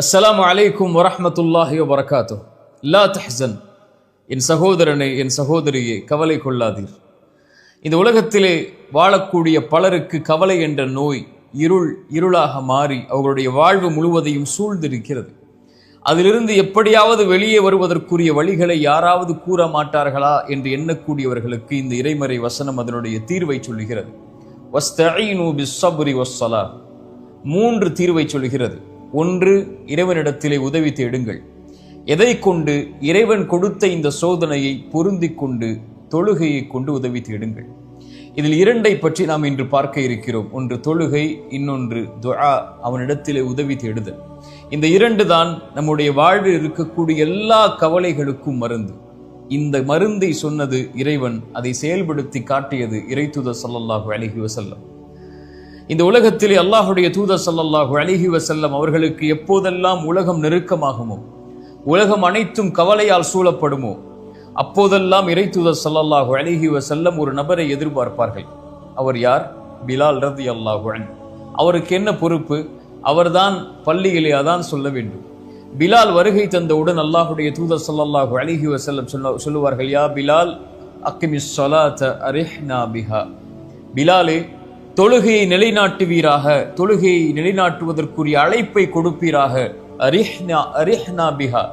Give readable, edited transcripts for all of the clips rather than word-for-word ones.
அஸ்ஸலாமு அலைக்கும் வரஹ்மத்துல்லாஹி வபரகாத்துஹ். லா தஹ்சன், என் சகோதரனே, என் சகோதரியே, கவலை கொள்ளாதீர். இந்த உலகத்திலே வாழக்கூடிய பலருக்கு கவலை என்ற நோய் இருளாக மாறி அவர்களுடைய வாழ்வு முழுவதையும் சூழ்ந்திருக்கிறது. அதிலிருந்து எப்படியாவது வெளியே வருவதற்குரிய வழிகளை யாராவது கூற மாட்டார்களா என்று எண்ணக்கூடியவர்களுக்கு இந்த இறைமறை வசனம் அதனுடைய தீர்வை சொல்லுகிறது. வஸ்தஈனு பிஸ்ஸப்ரி வஸ்ஸலா, 3 தீர்வை சொல்கிறது. 1, இறைவனிடத்திலே உதவி தேடுங்கள். எதை கொண்டு? இறைவன் கொடுத்த இந்த சோதனையை பொருந்தி கொண்டு தொழுகையை கொண்டு உதவி தேடுங்கள். இதில் 2ஐ பற்றி நாம் இன்று பார்க்க இருக்கிறோம். ஒன்று தொழுகை, இன்னொன்று துஆ, அவனிடத்திலே உதவி தேடுதல். இந்த 2 தான் நம்முடைய வாழ்வில் இருக்கக்கூடிய எல்லா கவலைகளுக்கும் மருந்து. இந்த மருந்தை சொன்னது இறைவன், அதை செயல்படுத்தி காட்டியது இறைத்தூதர் ஸல்லல்லாஹு அலைஹி வஸல்லம். இந்த உலகத்திலே அல்லாஹுடைய தூதர் ஸல்லல்லாஹு அலைஹி வஸல்லம் அவர்களுக்கு எப்போதெல்லாம் உலகம் நெருக்கமாகுமோ, உலகம் அனைத்தும் கவலையால் சூழப்படுமோ, அப்போதெல்லாம் இறைத்தூதர் ஸல்லல்லாஹு அலைஹி வஸல்லம் ஒரு நபரை எதிர்பார்ப்பார்கள். அவர் யார்? பிலால் ரலியல்லாஹு அன்ஹு. அவருக்கு என்ன பொறுப்பு? அவர்தான் பள்ளியிலே அதான் சொல்ல வேண்டும். பிலால் வருகை தந்தவுடன் அல்லாஹுடைய தூதர் ஸல்லல்லாஹு அலைஹி வஸல்லம் சொல்லுவார்கள், யா பிலால் அக்கிமிஸ் ஸலாத அரிஹ்னா பிஹா. பிலாலே, தொழுகையை நிலைநாட்டுவீராக, தொழுகையை நிலைநாட்டுவதற்குரிய அழைப்பை கொடுப்பீராக. அரிஹ்னா பிஹா,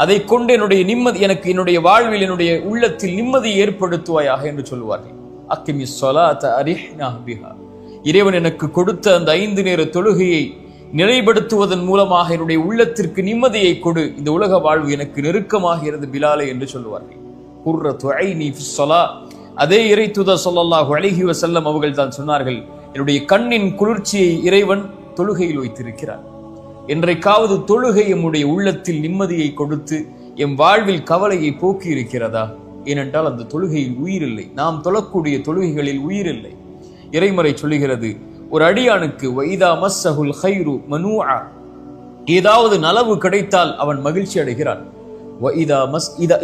அதை கொண்டு என்னுடைய நிம்மதி, எனக்கு என்னுடைய வாழ்வில் என்னுடைய உள்ளத்தில் நிம்மதி ஏற்படுத்துவாயாக என்று சொல்லுவார்கள். அக்கிமிஸ் ஸலாத அரிஹ்னா பிஹா, இறைவன் எனக்கு கொடுத்த அந்த 5 நேர தொழுகையை நிலைப்படுத்துவதன் மூலமாக என்னுடைய உள்ளத்திற்கு நிம்மதியை கொடு, இந்த உலக வாழ்வு எனக்கு நெருக்கமாகிறது பிலாலே என்று சொல்லுவார்கள். குர்ரத்து ஐனி ஃபிஸ் ஸலா, அதே இறைத்தூதர் ஸல்லல்லாஹு அலைஹி வஸல்லம் அவர்கள் தான் சொன்னார்கள், என்னுடைய கண்ணின் குளிர்ச்சியை இறைவன் தொழுகையில் வைத்திருக்கிறார். என்றைக்காவது தொழுகை நம்முடைய உள்ளத்தில் நிம்மதியை கொடுத்து எம் வாழ்வில் கவலையை போக்கி இருக்கிறதா? ஏனென்றால் அந்த தொழுகையில் உயிர் இல்லை. நாம் தொழக்கூடிய தொழுகைகளில் உயிர் இல்லை. இறைமறை சொல்லுகிறது, ஒரு அடியானுக்கு வைதா மஸ்ஸஹுல் கைரு மனூஆ, ஏதாவது நலவு கிடைத்தால் அவன் மகிழ்ச்சி அடைகிறான்.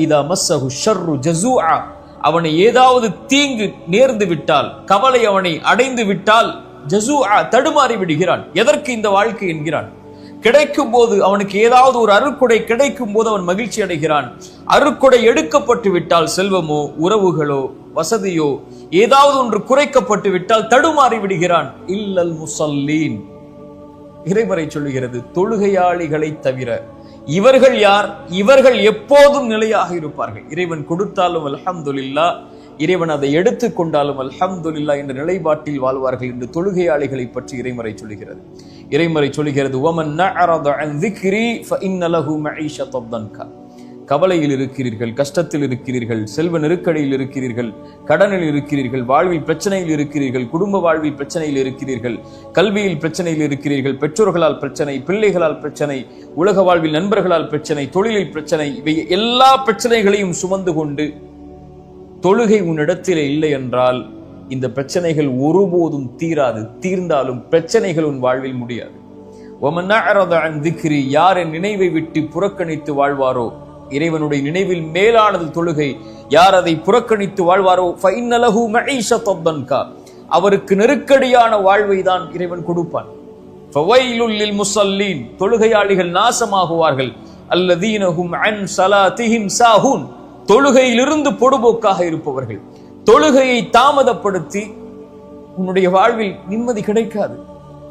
இதா மஸ்ஸஹு ஷர்ரு ஜஸூஆ, அவனை ஏதாவது தீங்கு நேர்ந்து விட்டால், கவலை அவனை அடைந்து விட்டால், ஜஸூஆ, தடுமாறி விடுகிறான். எதற்கு இந்த வாழ்க்கை என்கிறான். கிடைக்கும் போது அவனுக்கு ஏதாவது ஒரு அருட்கொடை கிடைக்கும் போது அவன் மகிழ்ச்சி அடைகிறான். அருட்கொடை எடுக்கப்பட்டு விட்டால், செல்வமோ உறவுகளோ வசதியோ ஏதாவது ஒன்று குறைக்கப்பட்டு விட்டால் தடுமாறி விடுகிறான். இல்லல் முஸல்லீன், இறைமறை சொல்லுகிறது, தொழுகையாளிகளை தவிர. இவர்கள் யார்? இவர்கள் எப்போதும் நிலையாக இருப்பார்கள். இறைவன் கொடுத்தாலும் அல்ஹம்துலில்லாஹ், இறைவன் அதை எடுத்துக் கொண்டாலும் அல்ஹம்துலில்லாஹ் என்ற நிலைப்பாட்டில் வாழ்வார்கள் என்று தொழுகையாளிகளை பற்றி இறைமறை சொல்லுகிறது. இறைமறை சொல்லுகிறது, வமன் நஅரத அன் ذிக்ரி ஃபஇன்ன லஹு மஈஷத்தன் தன்கா. கவலையில் இருக்கிறீர்கள், கஷ்டத்தில் இருக்கிறீர்கள், செல்வ நெருக்கடியில் இருக்கிறீர்கள், கடனில் இருக்கிறீர்கள், வாழ்வில் பிரச்சனையில் இருக்கிறீர்கள், குடும்ப வாழ்வில் பிரச்சனையில் இருக்கிறீர்கள், கல்வியில் பிரச்சனையில் இருக்கிறீர்கள், பெற்றோர்களால் பிரச்சனை, பிள்ளைகளால் பிரச்சனை, உலக வாழ்வில் நண்பர்களால் பிரச்சனை, தொழிலில் பிரச்சனை, இவை எல்லா பிரச்சனைகளையும் சுமந்து கொண்டு தொழுகை உன்னிடத்திலே இல்லை என்றால் இந்த பிரச்சனைகள் ஒருபோதும் தீராது. தீர்ந்தாலும் பிரச்சனைகள் உன் வாழ்வில் முடியாது. வமன் நஅரத அன் ذிக்ரி, யார் என் நினைவை விட்டு புறக்கணித்து வாழ்வாரோ, இறைவனுடைய நினைவில் மேலானது தொழுகை, யார் அதை புறக்கணித்து வாழ்வாரோ, ஃபஇன்ன லஹு மஈஷத்தன் தன்கா, அவருக்கு நெருக்கடியான வாழ்வை தான் இறைவன் கொடுப்பான். ஃபவைலுல் லில் முஸல்லீன், தொழுகையாளிகள் நாசமாகுவார்கள். அல்லதீன ஹும் அன் ஸலாத்திஹிம் சாஹூன், தொழுகையிலிருந்து பொடுபோக்காக இருப்பவர்கள். தொழுகையை தாமதப்படுத்தி உன்னுடைய வாழ்வில் நிம்மதி கிடைக்காது.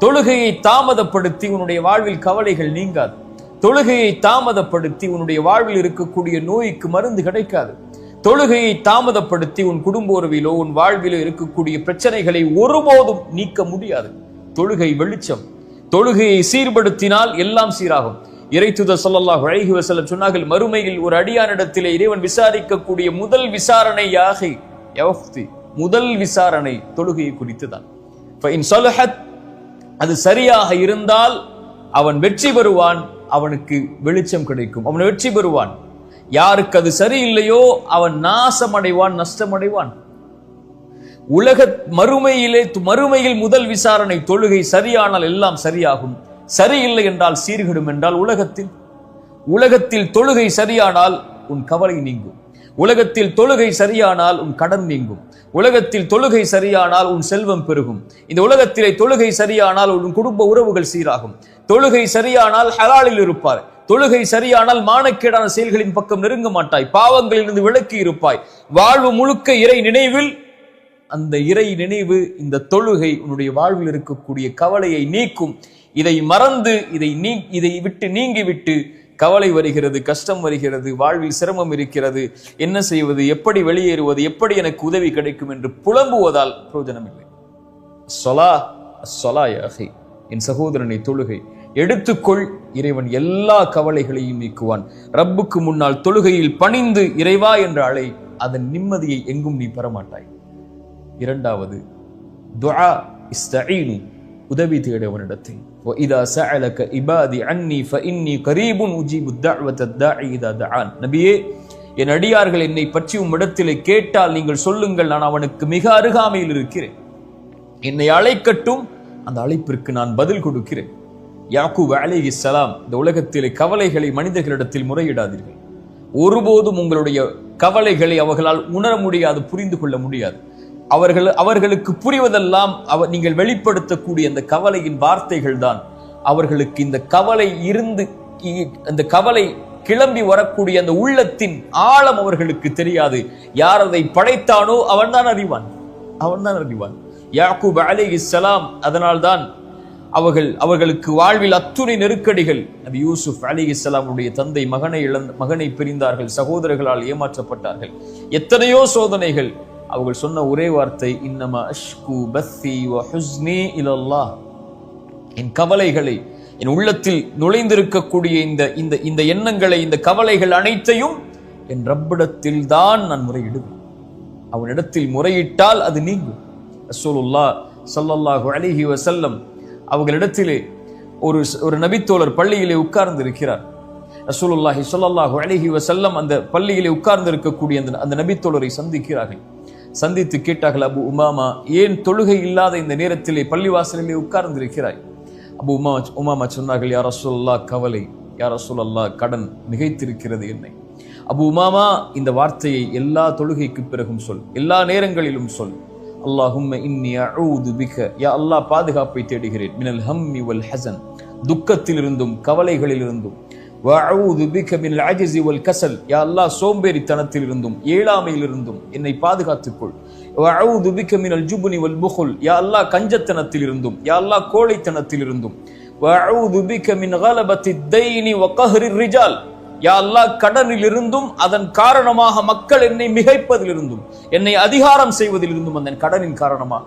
தொழுகையை தாமதப்படுத்தி உன்னுடைய வாழ்வில் கவலைகள் நீங்காது. தொழுகையை தாமதப்படுத்தி உன்னுடைய வாழ்வில் இருக்கக்கூடிய நோய்க்கு மருந்து கிடைக்காது. தொழுகையை தாமதப்படுத்தி உன் குடும்ப உறவிலோ உன் வாழ்விலோ இருக்கக்கூடிய பிரச்சனைகளை ஒருபோதும் நீக்க முடியாது. தொழுகை வெளிச்சம். தொழுகையை சீர்படுத்தினால் எல்லாம் சீராகும். இறைத்தூதர் ஸல்லல்லாஹு அலைஹி வஸல்லம் சொன்னார்கள், மறுமையில் ஒரு அடியானிடத்திலே இறைவன் விசாரிக்கக்கூடிய முதல் விசாரணை யாஹி யஃப்தி, முதல் விசாரணை தொழுகையை குறித்துதான். ஃபஇன் ஸலஹத், அது சரியாக இருந்தால் அவன் வெற்றி பெறுவான், அவனுக்கு வெளிச்சம் கிடைக்கும், அவன் வெற்றி பெறுவான். யாருக்கு அது சரியில்லையோ அவன் நாசமடைவான், நஷ்டமடைவான். மறுமையில் முதல் விசாரணை தொழுகை சரியானால் எல்லாம் சரியாகும், சரியில்லை என்றால் சீர்கெடும். என்றால் உலகத்தில் தொழுகை சரியானால் உன் கவலை நீங்கும், உலகத்தில் தொழுகை சரியானால் உன் கடன் நீங்கும், உலகத்தில் தொழுகை சரியானால் உன் செல்வம் பெருகும். இந்த உலகத்திலே தொழுகை சரியானால் உன் குடும்ப உறவுகள் சீராகும். தொழுகை சரியானால் ஹலாலில் இருப்பார். தொழுகை சரியானால் மானக்கேடான செயல்களின் பக்கம் நெருங்க மாட்டாய். பாவங்களிலிருந்து விலக்கி இருப்பாய். வாழ்வு முழுக்க இறை நினைவில். அந்த இறை நினைவு, இந்த தொழுகை உன்னுடைய வாழ்வில் இருக்கக்கூடிய கவலையை நீக்கும். இதை மறந்து இதை விட்டு நீங்கிவிட்டு கவலை வருகிறது, கஷ்டம் வருகிறது, வாழ்வில் சிரமம் இருக்கிறது, என்ன செய்வது, எப்படி வெளியேறுவது, எப்படி எனக்கு உதவி கிடைக்கும் என்று புலம்புவதால் பிரயோஜனம் இல்லை. என் சகோதரனை, தொழுகை எடுத்துக்கொள். இறைவன் எல்லா கவலைகளையும் நீக்குவான். ரப்புக்கு முன்னால் தொழுகையில் பணிந்து இறைவா என்ற அழை, அதன் நிம்மதியை எங்கும் நீ பெறமாட்டாய். இரண்டாவது, துஆ இஸ்தஈனு, உதவி தேடவனிடத்தில். وَإِذَا سَأَلَكَ عِبَادِي عَنِّي فَإِنِّي قَرِيبٌ أُجِيبُ الدَّعْوَةَ الدَّاعِيَ إِذَا دَعَانِ. நபியே, என் அடியார்கள் என்னை பற்றி உம்மிடத்திலே கேட்டால் நீங்கள் சொல்லுங்கள், நான் அவனுக்கு மிக அருகாமையில் இருக்கிறேன். என்னை அழைக்கட்டும், அந்த அழைப்பிற்கு நான் பதில் கொடுக்கிறேன். யாக்கூப் அலைஹிஸ்ஸலாம், இந்த உலகத்திலே கவலைகளை மனிதர்களிடத்தில் முறையிடாதீர்கள். ஒருபோதும் உங்களுடைய கவலைகளை அவர்களால் உணர முடியாது, புரிந்து கொள்ள முடியாது. அவர்களுக்கு புரிவதெல்லாம் நீங்கள் வெளிப்படுத்தக்கூடிய அந்த கவலையின் வார்த்தைகள் தான். அவர்களுக்கு இந்த கவலை இருந்து, அந்த கவலை கிளம்பி வரக்கூடிய அந்த உள்ளத்தின் ஆழம் அவர்களுக்கு தெரியாது. யார் அதை படைத்தானோ அவன்தான் அறிவான். யாக்கூப் அலைஹிஸ்ஸலாம், அதனால்தான் அவர்களுக்கு வாழ்வில் அத்துணை நெருக்கடிகள். நபி யூசுப் அலைஹிஸ்ஸலாமுடைய தந்தை மகனை பிரிந்தார்கள், சகோதரர்களால் ஏமாற்றப்பட்டார்கள், எத்தனையோ சோதனைகள். அவர்கள் சொன்ன ஒரே வார்த்தை, இன்னமா அஷ்கு பத்தி வ ஹுஸ்னி இலல்லாஹ். என் கவலைகளை, என் உள்ளத்தில் நுழைந்திருக்கக்கூடிய இந்த எண்ணங்களை, இந்த கவலைகள் அனைத்தையும் என் ரப்பிடத்தில் தான் நான் முறையிடுவேன். அவனிடத்தில் முறையிட்டால் அது நீங்கும். ரசூலுல்லாஹ் ஸல்லல்லாஹு அலைஹி வஸல்லம் அவர்களிடத்திலே ஒரு நபித்தோழர் பள்ளியிலே உட்கார்ந்து இருக்கிறார். ரசூலுல்லாஹி ஸல்லல்லாஹு அலைஹி வஸல்லம் அந்த பள்ளியிலே உட்கார்ந்து இருக்கக்கூடிய அந்த நபித்தோழரை சந்திக்கிறார்கள். சந்தித்து கேட்டார்கள், அபு உமாமா, ஏன் தொழுகை இல்லாத இந்த நேரத்திலே பள்ளிவாசலிலே உட்கார்ந்து இருக்கிறாய்? அபு உமாமா சொன்னார்கள், யா ரசூலல்லாஹ், கவலை, யா ரசூலல்லாஹ், கடன் மிகைத்திருக்கிறது என்னை. அபு உமாமா, இந்த வார்த்தையை எல்லா தொழுகைக்கு பிறகும் சொல், எல்லா நேரங்களிலும் சொல். அல்லாஹும்ம இன்னி அஊது பிக, யா அல்லாஹ், பாதுகாப்பை தேடுகிறேன். மினல் ஹம்மி வல் ஹஸன், துக்கத்திலிருந்தும் கவலைகளிலிருந்தும். வஅஊது பிக மினல் அஜ்ஸி வல் கஸல், யா அல்லாஹ், சோம்பேறித்தனத்திலிருந்தும் ஏழாமையிலிருந்தும் என்னை பாதுகாத்துக்கொள். வஅஊது பிக மினல் ஜுப்னி வல் புഖுல், யா அல்லாஹ், கஞ்சத்தனத்திலிருந்தும், யா அல்லாஹ், கோழைத்தனத்திலிருந்தும். வஅஊது பிக மின் கலபத்தி தைனி வ கஹ்ரிர் ரிஜால், யா அல்லாஹ், கடனிலிருந்தும் அதன் காரணமாக மக்கள் என்னை மிகைப்பதிலிருந்தும், என்னை அதிகாரம் செய்வதிலிருந்தும், அந்த கடனின் காரணமாக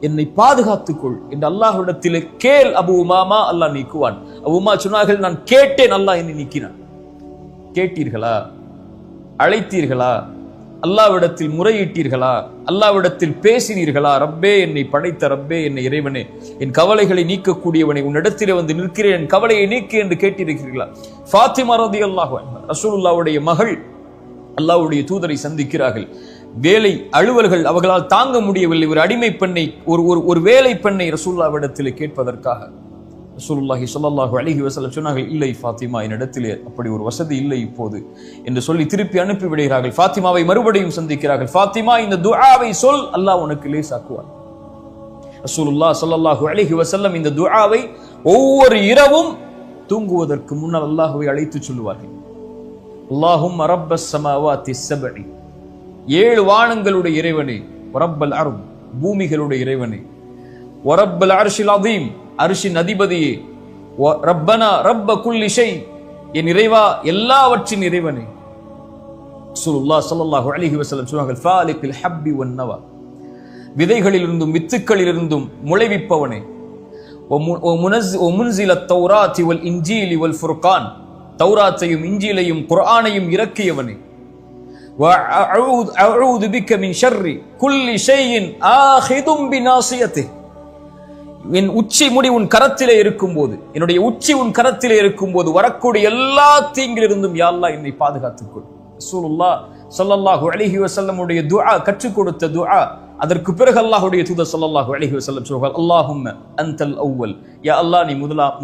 என்னை பாதுகாத்துக்கொள் என்று அல்லாஹ்விடத்திலே கேள் அபு உமாமா, அல்லாஹ் நீக்குவான். அபு உமா சொன்னார்கள், நான் கேட்டேன், அல்லாஹ் என்னை நீக்கினான். கேட்டீர்களா? அழைத்தீர்களா? அல்லாஹ்விடத்தில் முறையிட்டீர்களா? அல்லாஹ்விடத்தில் பேசினீர்களா? ரப்பே, என்னை படைத்த ரப்பே, என்னை இறைவனே, என் கவலைகளை நீக்கக்கூடியவனை, உன்னிடத்திலே வந்து நிற்கிறேன், என் கவலையை நீக்கு என்று கேட்டிருக்கிறீர்களா? ஃபாத்திமா ரலியல்லாஹு அன்ஹா, ரசூலுல்லாஹ்வுடைய மகள், அல்லாஹ்வுடைய தூதரை சந்திக்கிறார்கள். வேலை அலுவல்கள் அவர்களால் தாங்க முடியவில்லை. ஒரு அடிமை பெண்ணை, ஒரு வேலை பெண்ணை ரசூலுல்லாஹ்விடத்திலே கேட்பதற்காக ரசூலுல்லாஹி ஸல்லல்லாஹு அலைஹி வஸல்லம் சொன்னார்கள், இல்லை ஃபாத்திமா, என்னிடத்திலே அப்படி ஒரு வசதி இல்லை இப்போது என்று சொல்லி திருப்பி அனுப்பி விடுகிறார்கள். ஃபாத்திமாவை மறுபடியும் சந்திக்கிறார்கள். ஃபாத்திமா, இந்த துஆவை சொல், அல்லாஹ் உனக்கு லேசாக்குவான். ரசூலுல்லாஹ் ஸல்லல்லாஹு அலைஹி வஸல்லம் இந்த துஆவை ஒவ்வொரு இரவும் தூங்குவதற்கு முன்னால் அல்லாஹ்வை அழைத்து சொல்லுவார்கள். அல்லாஹும்ம ரப்பஸ் ஸமாவாத்தி ஸப்இ, 7 வானங்களுடைய இறைவனே, ரப்பல் அர்த், பூமிகளுடைய இறைவனே, ரப்பல் அர்ஷில் அதீம், அர்ஷின் அதிபதியே, ரப்பனா ரப்ப குல்லி ஷை, என் இறைவா, எல்லாவற்றின் இறைவனே. ரசூலுல்லாஹ் ஸல்லல்லாஹு அலைஹி வஸல்லம் சொன்னார்கள், ஃபாலிகில் ஹப்பி வன் நவா, விதைகளிலிருந்தும் வித்துக்களிலிருந்தும் முளைவிப்பவனே, முனஸிலத் தௌராத்தி வல் இன்ஜீலி வல் ஃபுர்கான், தௌராத்தையும் இன்ஜீலையும் குர்ஆனையும் இறக்கியவனே. وأعوذ بك من شر كل شيء آخذ بناصيته, என் உச்சி முடி உன் கரத்திலே இருக்கும்போது, என்னுடைய உச்சி உன் கரத்திலே இருக்கும்போது வரக்கூடிய எல்லா தீங்கிலிருந்தும் யா அல்லாஹ் என்னை பாதுகாத்துக்கொள். ரசூலுல்லாஹ் ஸல்லல்லாஹு அலைஹி வஸல்லம் உடைய துஆ, கற்றுக் கொடுத்த துஆ, அதற்கு பிறகு அல்லாஹ்வுடைய தூதர் ஸல்லல்லாஹு அலைஹி வஸல்லம் சொல்கிறார், அல்லாஹும்ம அன்தல் அவ்வல், யா அல்லாஹ் நீ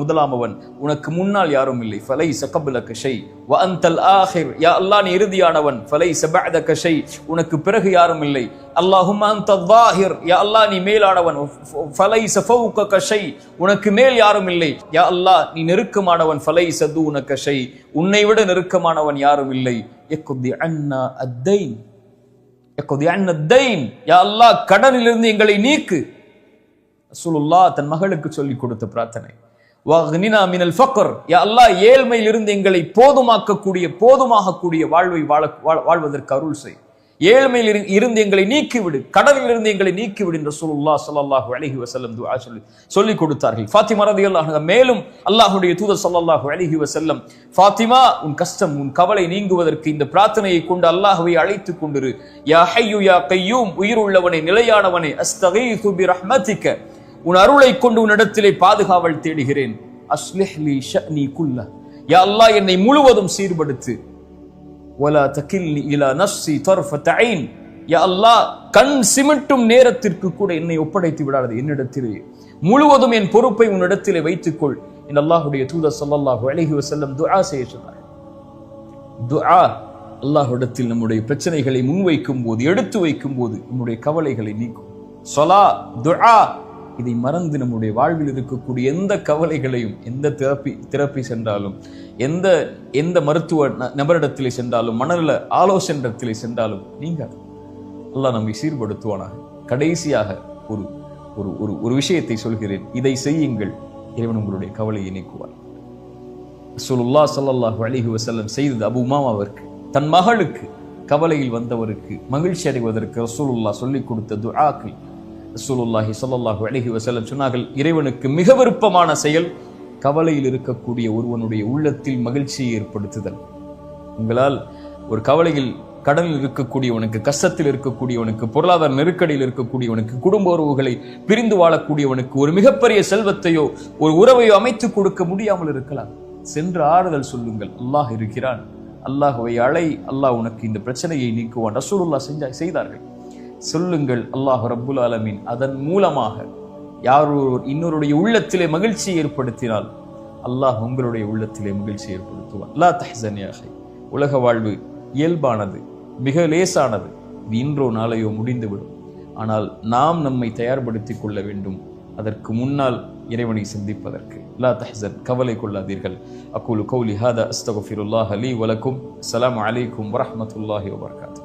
முதலாமவன், உனக்கு முன்னால் யாரும் இல்லை. ஃபலைஸ கப்லக ஷை வ அன்தல் ஆகிர், யா அல்லாஹ் நீ இறுதியானவன். ஃபலைஸ பஅதக ஷை, உனக்கு பிறகு யாரும் இல்லை. அல்லாஹும்ம அன்தல் ஸாஹிர், யா அல்லாஹ் நீ மேலானவன். ஃபலைஸ ஃபௌகக ஷை, உனக்கு மேல் யாரும் இல்லை. யா அல்லாஹ் நீ நெருக்கமானவன். ஃபலைஸ தூனக ஷை, உன்னை விட நெருக்கமானவன் யாரும் இல்லை. யக்தி அன்னா அத்தைன், யா அல்லாஹ் கடனிலிருந்து எங்களை நீக்கு. ரசூலுல்லாஹ் தன் மகளுக்கு சொல்லிக் கொடுத்த பிரார்த்தனை. வக்னினா மினல் ஃபக்ர், யா அல்லாஹ் ஏழ்மையிலிருந்து எங்களை போதுமாகக்கூடிய வாழ்வை வாழ்வதற்கு அருள் செய். ஏழ்மையில் இருந்து எங்களை நீக்கிவிடு, கடனிலிருந்து எங்களை நீக்கிவிடு என்று ரசூலுல்லாஹ் ஸல்லல்லாஹு அலைஹி வஸல்லம் துஆ சொல்லிக் கொடுத்தார்கள். ஃபாத்திமா ரலியல்லாஹு அன்ஹா மேலும் அல்லாஹ்வுடைய தூதர் ஸல்லல்லாஹு அலைஹி வஸல்லம், ஃபாத்திமா உன் கஷ்டம் உன் கவலை நீங்குவதற்கு இந்த பிரார்த்தனையை கொண்டு அல்லாஹ்வை அழைத்துக் கொண்டிரு. யா ஹய்யு யா கய்யூம், உயிருள்ளவனே நிலையானவனே, அஸ்தகீது பிரஹ்மதிக, உன் அருளை கொண்டு உன்னிடத்திலே பாதுகாவல் தேடுகிறேன். அஸ்லிஹ் லி ஷஅனி குல்ல, யா அல்லாஹ் என்னை முழுவதும் சீர்படுத்து. வலா தகில்னி இலா நஃப்ஸி தர்ஃபத ஐன், யா அல்லாஹ் கண் சிமிட்டும் நேரத்திற்கு கூட என்னை ஒப்படைத்து விடாதே, என்னிடத்திலே முழுவதும் என் பொறுப்பை உன்னிடத்திலே வைத்துக்கொள் என்று அல்லாஹ்வுடைய தூதர் ஸல்லல்லாஹு அலைஹி வஸல்லம் துஆ செய்ய சொன்னார். துஆ அல்லாஹ்விடத்தில் நம்முடைய பிரச்சனைகளை முன்வைக்கும் போது, எடுத்து வைக்கும் போது நம்முடைய கவலைகளை நீக்கும். ஸலா, துஆ, இதை மறந்து நம்முடைய வாழ்வில் இருக்கக்கூடிய எந்த கவலைகளையும், எந்த தெரப்பி சென்றாலும், எந்த மருத்துவ நபரிடத்திலே சென்றாலும், மனநல ஆலோசனிடத்திலே சென்றாலும் நீங்காது. அல்லாஹ் நம்மை சீர்படுத்துவானாக. கடைசியாக ஒரு விஷயத்தை சொல்கிறேன், இதை செய்யுங்கள், இறைவன் உங்களுடைய கவலையை நீக்குவார். ரசூலுல்லாஹ் ஸல்லல்லாஹு அலைஹி வஸல்லம் செய்தது அபூ உமாமாவிற்கு, தன் மகளுக்கு கவலையில் வந்தவருக்கு மகிழ்ச்சி அடைவதற்கு ரசூலுல்லாஹ் சொல்லிக் கொடுத்த துஆக்கள். ரசூலுல்லாஹி ஸல்லல்லாஹு அலைஹி வஸல்லம் சொன்னார்கள், இறைவனுக்கு மிக விருப்பமான செயல் கவலையில் இருக்கக்கூடிய ஒருவனுடைய உள்ளத்தில் மகிழ்ச்சியை ஏற்படுத்துதல். உங்களால் ஒரு கவலையில், கடனில் இருக்கக்கூடியவனுக்கு, கஷ்டத்தில் இருக்கக்கூடியவனுக்கு, பொருளாதார நெருக்கடியில் இருக்கக்கூடியவனுக்கு, குடும்ப உறவுகளை பிரிந்து வாழக்கூடியவனுக்கு ஒரு மிகப்பெரிய செல்வத்தையோ ஒரு உறவையோ அமைத்துக் கொடுக்க முடியாமல் இருக்கலாம். சென்று ஆறுதல் சொல்லுங்கள், அல்லாஹ் இருக்கிறான், அல்லாஹ்வை அழை, அல்லாஹ் உனக்கு இந்த பிரச்சனையை நீக்குவான். ரசூலுல்லாஹ் செய்தார்கள். சொல்லுங்கள், அல்லாஹ் ரப்புல் ஆலமீன் அதன் மூலமாக இன்னொருடைய உள்ளத்திலே மகிழ்ச்சி ஏற்படுத்தினால் அல்லாஹ் உங்களுடைய உள்ளத்திலே மகிழ்ச்சி ஏற்படுத்துவான். லா தஹ்சன் யா அஹி, உலக வாழ்வு இயல்பானது, மிக லேசானது, இது இன்றோ நாளையோ முடிந்துவிடும். ஆனால் நாம் நம்மை தயார்படுத்திக் கொள்ள வேண்டும் அதற்கு முன்னால் இறைவனை சிந்திப்பதற்கு. லா தஹ்சன், கவலை கொள்ளாதீர்கள். அகூலு கௌலி ஹாதா அஸ்தக்ஃபிருல்லாஹ லீ வலக்கும். அஸ்ஸலாமு அலைக்கும் வரஹ்மத்துல்லாஹி வபரகாத்துஹு.